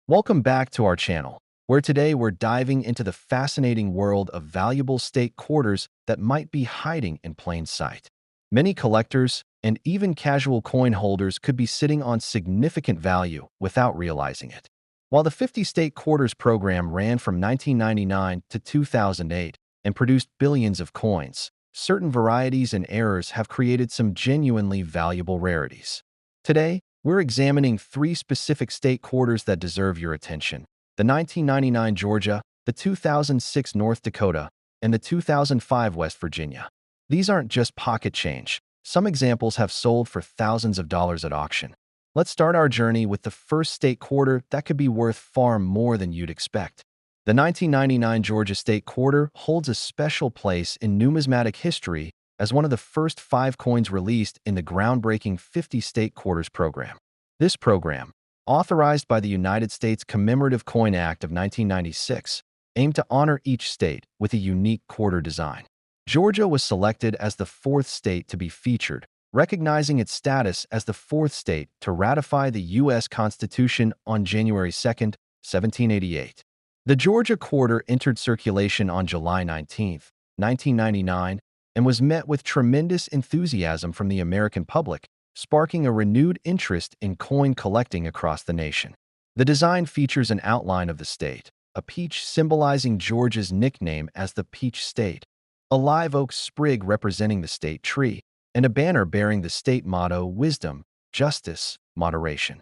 Welcome back to our channel, where today we're diving into the fascinating world of valuable state quarters that might be hiding in plain sight. Many collectors and even casual coin holders could be sitting on significant value without realizing it. While the 50 state quarters program ran from 1999 to 2008 and produced billions of coins, certain varieties and errors have created some genuinely valuable rarities. Today, we're examining three specific state quarters that deserve your attention: the 1999 Georgia, the 2006 North Dakota, and the 2005 West Virginia. These aren't just pocket change. Some examples have sold for thousands of dollars at auction. Let's start our journey with the first state quarter that could be worth far more than you'd expect. The 1999 Georgia state quarter holds a special place in numismatic history as one of the first 5 coins released in the groundbreaking 50 state quarters program. This program, authorized by the United States Commemorative Coin Act of 1996, aimed to honor each state with a unique quarter design. Georgia was selected as the 4th state to be featured, recognizing its status as the 4th state to ratify the U.S. Constitution on January 2, 1788. The Georgia quarter entered circulation on July 19, 1999, and was met with tremendous enthusiasm from the American public, sparking a renewed interest in coin collecting across the nation. The design features an outline of the state, a peach symbolizing Georgia's nickname as the Peach State, a live oak sprig representing the state tree, and a banner bearing the state motto Wisdom, Justice, Moderation.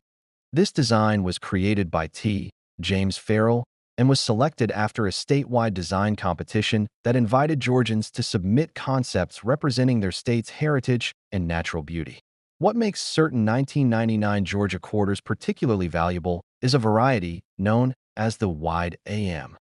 This design was created by T. James Farrell and was selected after a statewide design competition that invited Georgians to submit concepts representing their state's heritage and natural beauty. What makes certain 1999 Georgia quarters particularly valuable is a variety known as the wide AM.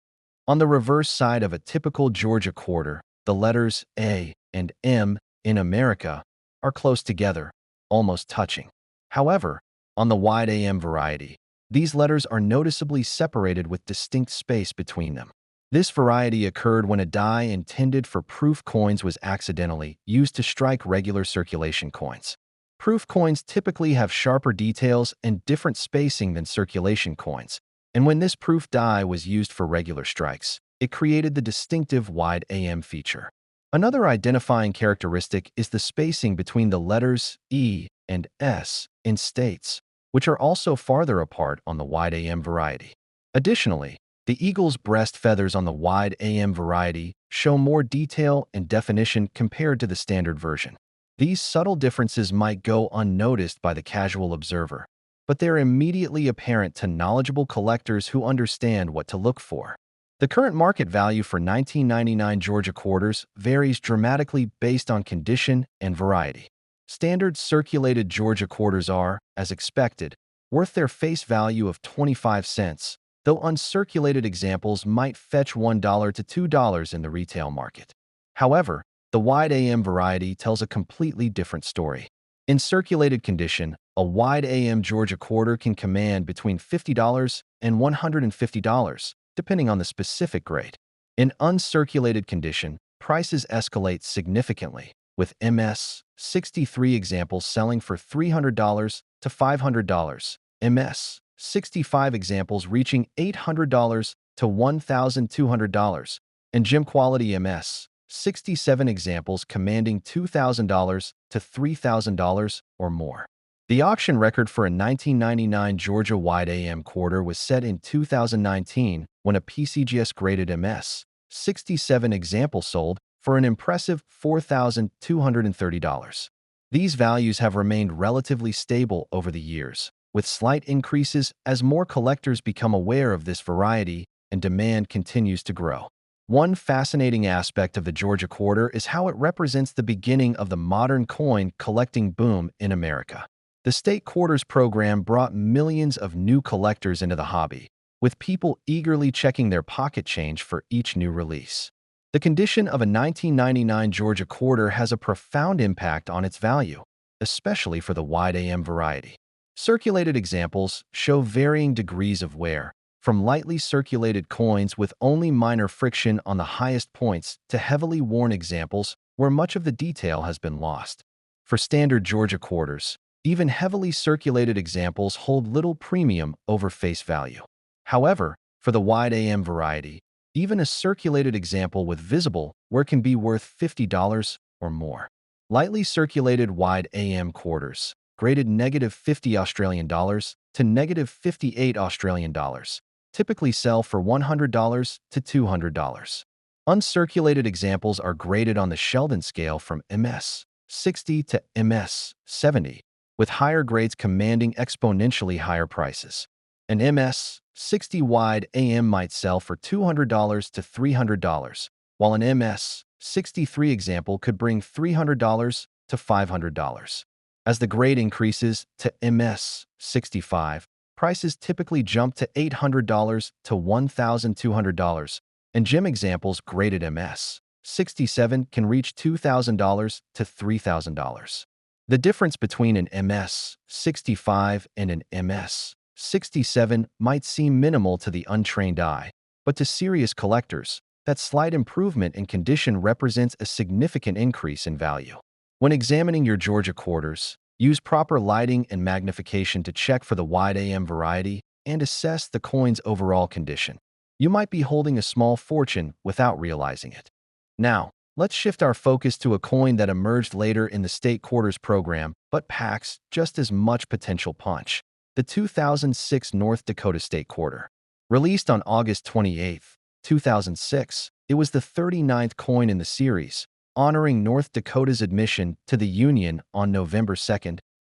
On the reverse side of a typical Georgia quarter, the letters A and M in America are close together, almost touching. However, on the wide AM variety, these letters are noticeably separated with distinct space between them. This variety occurred when a die intended for proof coins was accidentally used to strike regular circulation coins. Proof coins typically have sharper details and different spacing than circulation coins, and when this proof die was used for regular strikes, it created the distinctive wide AM feature. Another identifying characteristic is the spacing between the letters E and S in states, which are also farther apart on the wide AM variety. Additionally, the eagle's breast feathers on the wide AM variety show more detail and definition compared to the standard version. These subtle differences might go unnoticed by the casual observer, but they're immediately apparent to knowledgeable collectors who understand what to look for. The current market value for 1999 Georgia quarters varies dramatically based on condition and variety. Standard circulated Georgia quarters are, as expected, worth their face value of 25 cents, though uncirculated examples might fetch $1 to $2 in the retail market. However, the wide AM variety tells a completely different story. In circulated condition, a wide AM Georgia quarter can command between $50 and $150, depending on the specific grade. In uncirculated condition, prices escalate significantly, with MS 63 examples selling for $300 to $500, MS 65 examples reaching $800 to $1,200, and gem quality MS 67 examples commanding $2,000 to $3,000 or more. The auction record for a 1999 Georgia wide AM quarter was set in 2019 when a PCGS graded MS 67 example sold for an impressive $4,230. These values have remained relatively stable over the years, with slight increases as more collectors become aware of this variety and demand continues to grow. One fascinating aspect of the Georgia quarter is how it represents the beginning of the modern coin collecting boom in America. The state quarters program brought millions of new collectors into the hobby, with people eagerly checking their pocket change for each new release. The condition of a 1999 Georgia quarter has a profound impact on its value, especially for the wide AM variety. Circulated examples show varying degrees of wear, from lightly circulated coins with only minor friction on the highest points to heavily worn examples where much of the detail has been lost. For standard Georgia quarters, even heavily circulated examples hold little premium over face value. However, for the wide AM variety, even a circulated example with visible wear can be worth $50 or more. Lightly circulated wide AM quarters, graded -50 Australian dollars to -58 Australian dollars, typically sell for $100 to $200. Uncirculated examples are graded on the Sheldon scale from MS 60 to MS 70, with higher grades commanding exponentially higher prices. An MS 60 wide AM might sell for $200 to $300, while an MS 63 example could bring $300 to $500. As the grade increases to MS 65, prices typically jump to $800 to $1,200, and gym examples graded MS 67 can reach $2,000 to $3,000. The difference between an MS 65 and an MS 67 might seem minimal to the untrained eye, but to serious collectors, that slight improvement in condition represents a significant increase in value. When examining your Georgia quarters, use proper lighting and magnification to check for the wide AM variety and assess the coin's overall condition. You might be holding a small fortune without realizing it. Now, let's shift our focus to a coin that emerged later in the state quarters program but packs just as much potential punch: the 2006 North Dakota State Quarter. Released on August 28, 2006, it was the 39th coin in the series, honoring North Dakota's admission to the Union on November 2,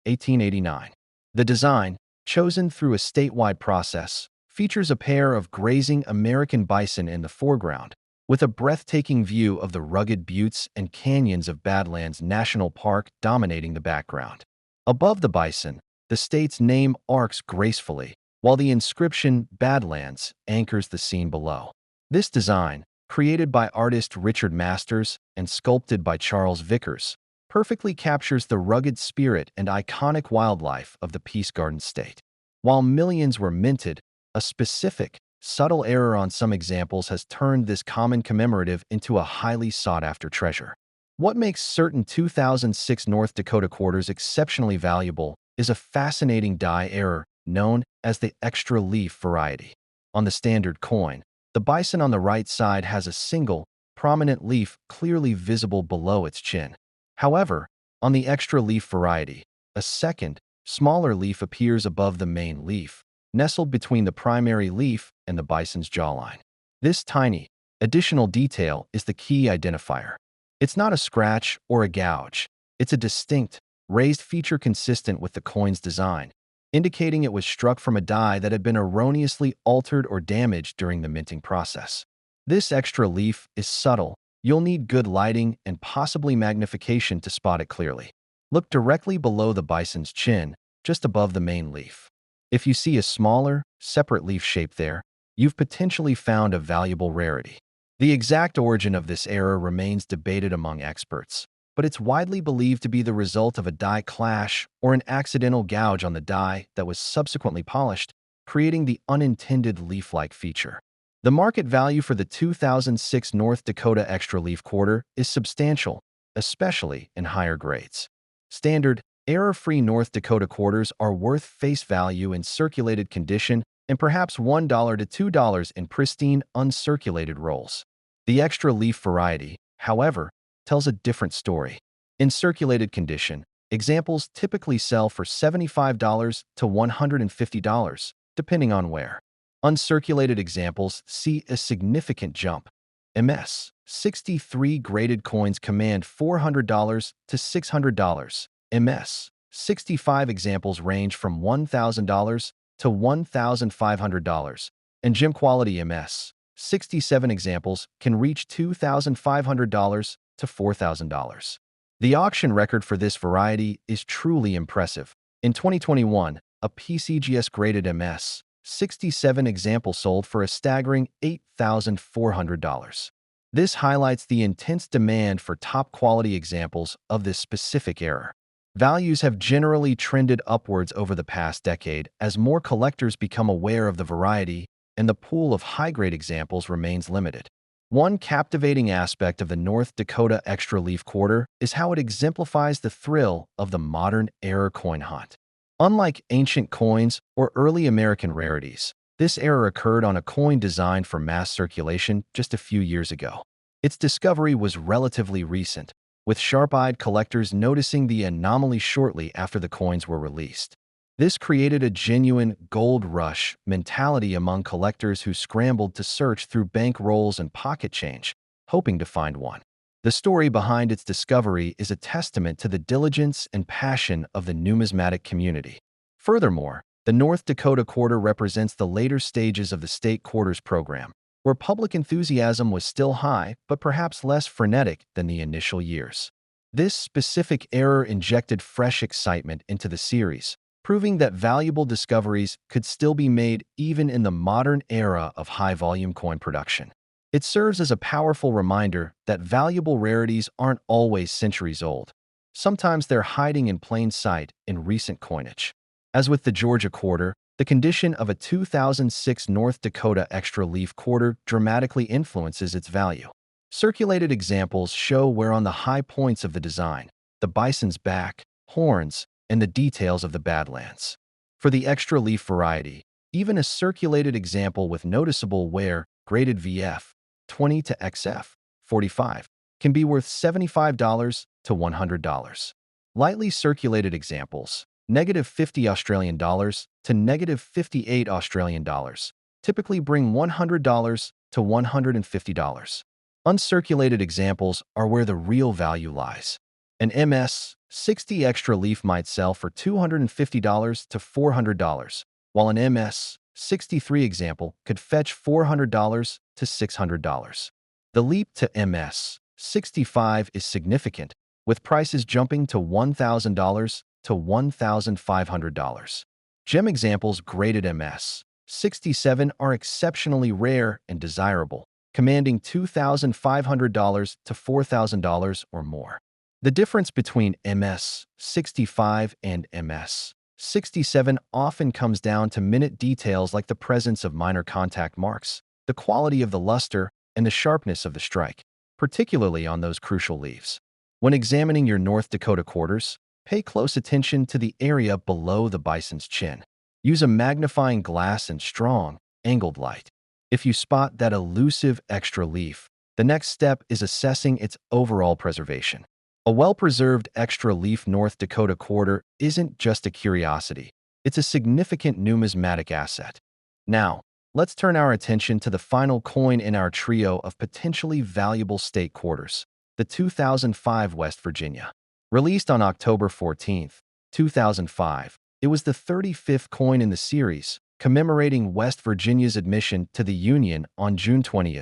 1889. The design, chosen through a statewide process, features a pair of grazing American bison in the foreground, with a breathtaking view of the rugged buttes and canyons of Badlands National Park dominating the background. Above the bison, the state's name arcs gracefully, while the inscription Badlands anchors the scene below. This design, created by artist Richard Masters and sculpted by Charles Vickers, perfectly captures the rugged spirit and iconic wildlife of the Peace Garden State. While millions were minted, a specific, subtle error on some examples has turned this common commemorative into a highly sought-after treasure. What makes certain 2006 North Dakota quarters exceptionally valuable is a fascinating die error known as the extra leaf variety. On the standard coin, the bison on the right side has a single, prominent leaf clearly visible below its chin. However, on the extra leaf variety, a second, smaller leaf appears above the main leaf, nestled between the primary leaf and the bison's jawline. This tiny, additional detail is the key identifier. It's not a scratch or a gouge. It's a distinct, raised feature consistent with the coin's design, indicating it was struck from a die that had been erroneously altered or damaged during the minting process. This extra leaf is subtle. You'll need good lighting and possibly magnification to spot it clearly. Look directly below the bison's chin, just above the main leaf. If you see a smaller, separate leaf shape there, you've potentially found a valuable rarity. The exact origin of this error remains debated among experts, but it's widely believed to be the result of a die clash or an accidental gouge on the die that was subsequently polished, creating the unintended leaf-like feature. The market value for the 2006 North Dakota Extra Leaf Quarter is substantial, especially in higher grades. Standard, error-free North Dakota quarters are worth face value in circulated condition and perhaps $1 to $2 in pristine, uncirculated rolls. The extra leaf variety, however, tells a different story. In circulated condition, examples typically sell for $75 to $150, depending on wear. Uncirculated examples see a significant jump. MS 63 graded coins command $400 to $600. MS 65 examples range from $1,000 to $1,500, and gym quality MS 67 examples can reach $2,500 to $4,000. The auction record for this variety is truly impressive. In 2021, a PCGS-graded MS 67 example sold for a staggering $8,400. This highlights the intense demand for top-quality examples of this specific error. Values have generally trended upwards over the past decade as more collectors become aware of the variety and the pool of high-grade examples remains limited. One captivating aspect of the North Dakota Extra Leaf Quarter is how it exemplifies the thrill of the modern error coin hunt. Unlike ancient coins or early American rarities, This error occurred on a coin designed for mass circulation just a few years ago. Its discovery was relatively recent, with sharp-eyed collectors noticing the anomaly shortly after the coins were released. This created a genuine gold rush mentality among collectors who scrambled to search through bank rolls and pocket change, hoping to find one. The story behind its discovery is a testament to the diligence and passion of the numismatic community. Furthermore, the North Dakota quarter represents the later stages of the state quarters program, where public enthusiasm was still high but perhaps less frenetic than the initial years. This specific error injected fresh excitement into the series, proving that valuable discoveries could still be made even in the modern era of high-volume coin production. It serves as a powerful reminder that valuable rarities aren't always centuries old. Sometimes they're hiding in plain sight in recent coinage. As with the Georgia quarter, the condition of a 2006 North Dakota extra leaf quarter dramatically influences its value. Circulated examples show where on the high points of the design, the bison's back, horns, and the details of the Badlands. For the extra leaf variety, even a circulated example with noticeable wear, graded VF 20 to XF 45, can be worth $75 to $100. Lightly circulated examples, -50 Australian dollars to -58 Australian dollars, typically bring $100 to $150. Uncirculated examples are where the real value lies. An MS-60 extra leaf might sell for $250 to $400, while an MS-63 example could fetch $400 to $600. The leap to MS-65 is significant, with prices jumping to $1,000 to $1,500. Gem examples graded MS-67 are exceptionally rare and desirable, commanding $2,500 to $4,000 or more. The difference between MS-65 and MS-67 often comes down to minute details like the presence of minor contact marks, the quality of the luster, and the sharpness of the strike, particularly on those crucial leaves. When examining your North Dakota quarters, pay close attention to the area below the bison's chin. Use a magnifying glass and strong, angled light. If you spot that elusive extra leaf, the next step is assessing its overall preservation. A well-preserved extra leaf North Dakota quarter isn't just a curiosity, it's a significant numismatic asset. Now, let's turn our attention to the final coin in our trio of potentially valuable state quarters, the 2005 West Virginia. Released on October 14, 2005, it was the 35th coin in the series, commemorating West Virginia's admission to the Union on June 20,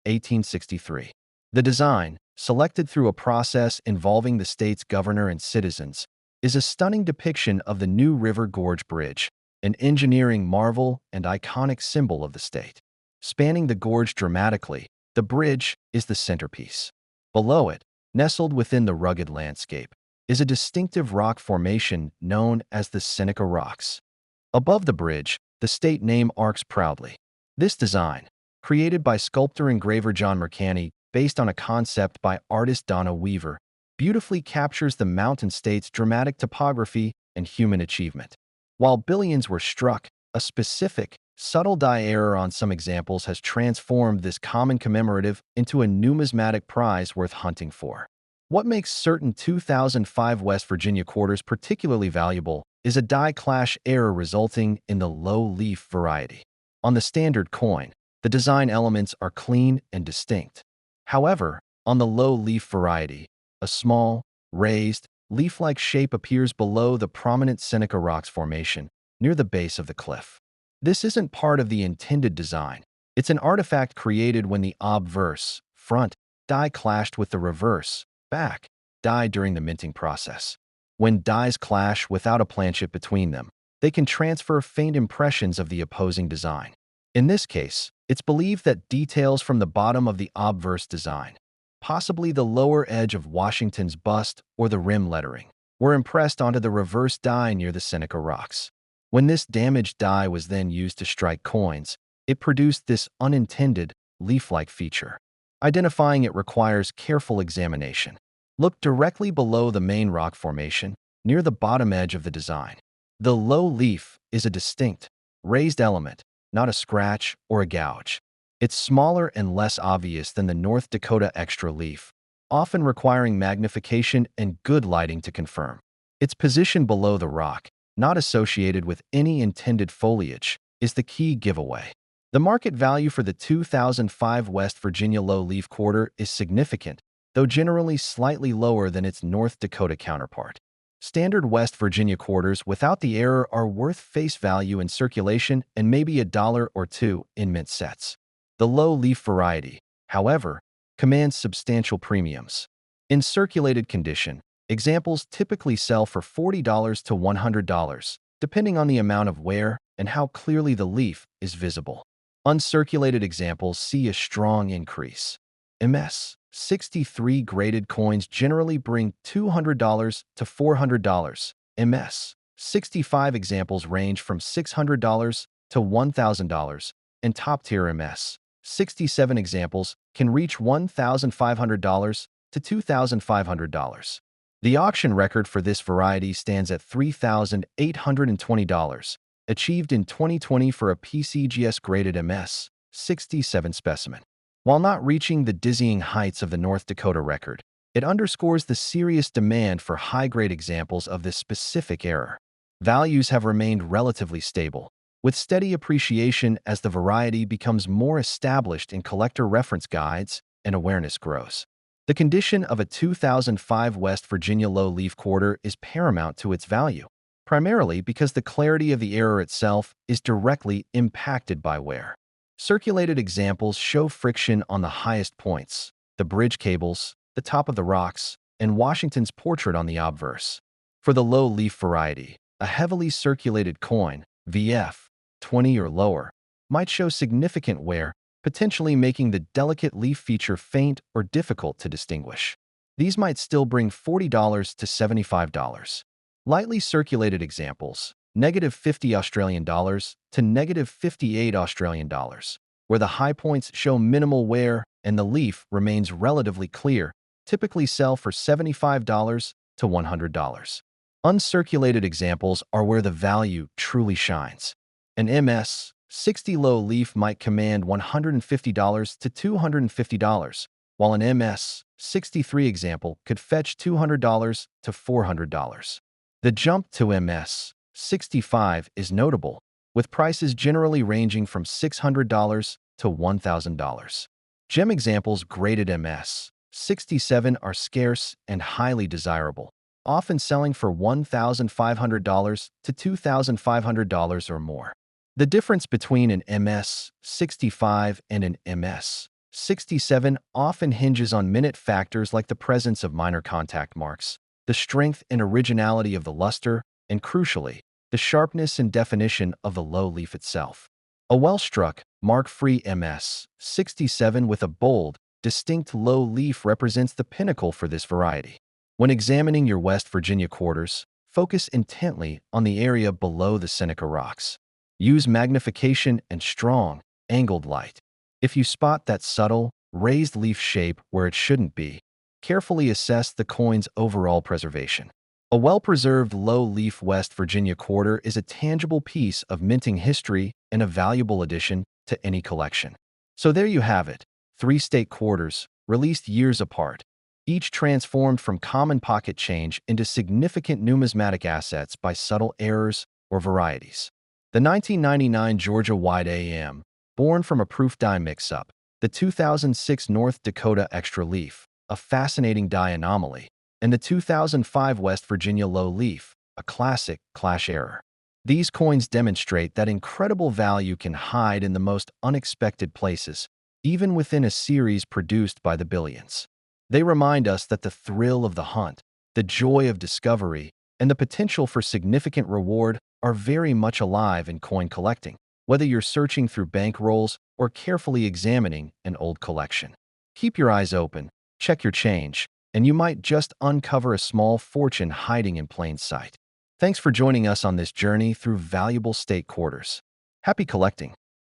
1863. The design, selected through a process involving the state's governor and citizens, is a stunning depiction of the New River Gorge Bridge, an engineering marvel and iconic symbol of the state. Spanning the gorge dramatically, the bridge is the centerpiece. Below it, nestled within the rugged landscape, is a distinctive rock formation known as the Seneca Rocks. Above the bridge, the state name arcs proudly. This design, created by sculptor-engraver John Mercani based on a concept by artist Donna Weaver, beautifully captures the mountain state's dramatic topography and human achievement. While billions were struck, a specific, subtle die error on some examples has transformed this common commemorative into a numismatic prize worth hunting for. What makes certain 2005 West Virginia quarters particularly valuable is a die clash error resulting in the low leaf variety. On the standard coin, the design elements are clean and distinct. However, on the low leaf variety, a small, raised, leaf-like shape appears below the prominent Seneca Rocks formation, near the base of the cliff. This isn't part of the intended design. It's an artifact created when the obverse, front, die clashed with the reverse, back, die during the minting process. When dies clash without a planchet between them, they can transfer faint impressions of the opposing design. In this case, it's believed that details from the bottom of the obverse design, possibly the lower edge of Washington's bust or the rim lettering, were impressed onto the reverse die near the Seneca Rocks. When this damaged die was then used to strike coins, it produced this unintended, leaf-like feature. Identifying it requires careful examination. Look directly below the main rock formation, near the bottom edge of the design. The low leaf is a distinct, raised element, not a scratch or a gouge. It's smaller and less obvious than the North Dakota extra leaf, often requiring magnification and good lighting to confirm. Its position below the rock, not associated with any intended foliage, is the key giveaway. The market value for the 2005 West Virginia low-leaf quarter is significant, though generally slightly lower than its North Dakota counterpart. Standard West Virginia quarters without the error are worth face value in circulation and maybe $1 or $2 in mint sets. The low-leaf variety, however, commands substantial premiums. In circulated condition, examples typically sell for $40 to $100, depending on the amount of wear and how clearly the leaf is visible. Uncirculated examples see a strong increase. MS 63 graded coins generally bring $200 to $400. MS 65 examples range from $600 to $1,000, and top-tier MS 67 examples can reach $1,500 to $2,500. The auction record for this variety stands at $3,820, achieved in 2020 for a PCGS-graded MS 67 specimen. While not reaching the dizzying heights of the North Dakota record, it underscores the serious demand for high-grade examples of this specific error. Values have remained relatively stable, with steady appreciation as the variety becomes more established in collector reference guides and awareness grows. The condition of a 2005 West Virginia low-leaf quarter is paramount to its value, primarily because the clarity of the error itself is directly impacted by wear. Circulated examples show friction on the highest points, the bridge cables, the top of the rocks, and Washington's portrait on the obverse. For the low-leaf variety, a heavily circulated coin, VF 20 or lower, might show significant wear, potentially making the delicate leaf feature faint or difficult to distinguish. These might still bring $40 to $75. Lightly circulated examples, -$50 to -$58, where the high points show minimal wear and the leaf remains relatively clear, typically sell for $75 to $100. Uncirculated examples are where the value truly shines. An MS 60 low leaf might command $150 to $250, while an MS 63 example could fetch $200 to $400. The jump to MS 65 is notable, with prices generally ranging from $600 to $1,000. Gem examples graded MS 67 are scarce and highly desirable, often selling for $1,500 to $2,500 or more. The difference between an MS 65 and an MS 67 often hinges on minute factors like the presence of minor contact marks, the strength and originality of the luster, and crucially, the sharpness and definition of the low leaf itself. A well-struck, mark-free MS 67 with a bold, distinct low leaf represents the pinnacle for this variety. When examining your West Virginia quarters, focus intently on the area below the Seneca rocks. Use magnification and strong, angled light. If you spot that subtle, raised leaf shape where it shouldn't be, carefully assess the coin's overall preservation. A well-preserved low-leaf West Virginia quarter is a tangible piece of minting history and a valuable addition to any collection. So there you have it, 3 state quarters, released years apart, each transformed from common pocket change into significant numismatic assets by subtle errors or varieties. The 1999 Georgia White AM, born from a proof die mix-up, the 2006 North Dakota Extra Leaf, a fascinating die anomaly, and the 2005 West Virginia Low Leaf, a classic clash error. These coins demonstrate that incredible value can hide in the most unexpected places, even within a series produced by the billions. They remind us that the thrill of the hunt, the joy of discovery, and the potential for significant reward are very much alive in coin collecting, whether you're searching through bankrolls or carefully examining an old collection. Keep your eyes open, check your change, and you might just uncover a small fortune hiding in plain sight. Thanks for joining us on this journey through valuable state quarters. Happy collecting!